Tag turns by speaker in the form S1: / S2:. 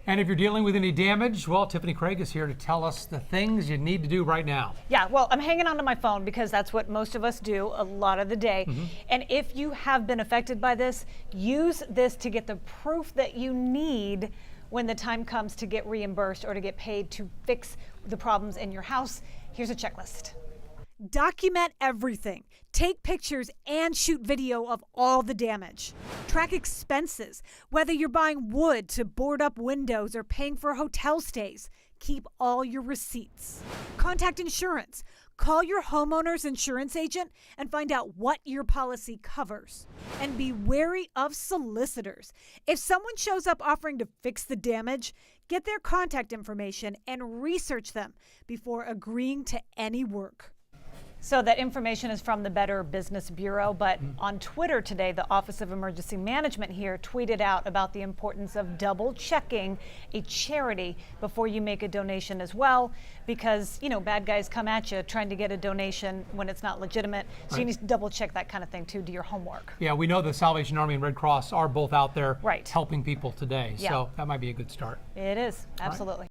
S1: And if you're dealing with any damage, well, Tiffany Craig is here to tell us the things you need to do right now.
S2: Yeah, well, I'm hanging onto my phone because that's what most of us do a lot of the day. And if you have been affected by this, use this to get the proof that you need when the time comes to get reimbursed or to get paid to fix the problems in your house. Here's a checklist.
S3: Document everything. Take pictures and shoot video of all the damage. Track expenses, whether you're buying wood to board up windows or paying for hotel stays. Keep all your receipts. Contact insurance. Call your homeowner's insurance agent and find out what your policy covers. And be wary of solicitors. If someone shows up offering to fix the damage, get their contact information and research them before agreeing to any work.
S2: So that information is from the Better Business Bureau, but on Twitter today, the Office of Emergency Management here tweeted out about the importance of double checking a charity before you make a donation as well, because, you know, bad guys come at you trying to get a donation when it's not legitimate. So you need to double check that kind of thing too, do your homework.
S1: Yeah, we know the Salvation Army and Red Cross are both out there
S2: Right.
S1: helping people today,
S2: Yeah.
S1: so that might be a good start.
S2: It is, absolutely.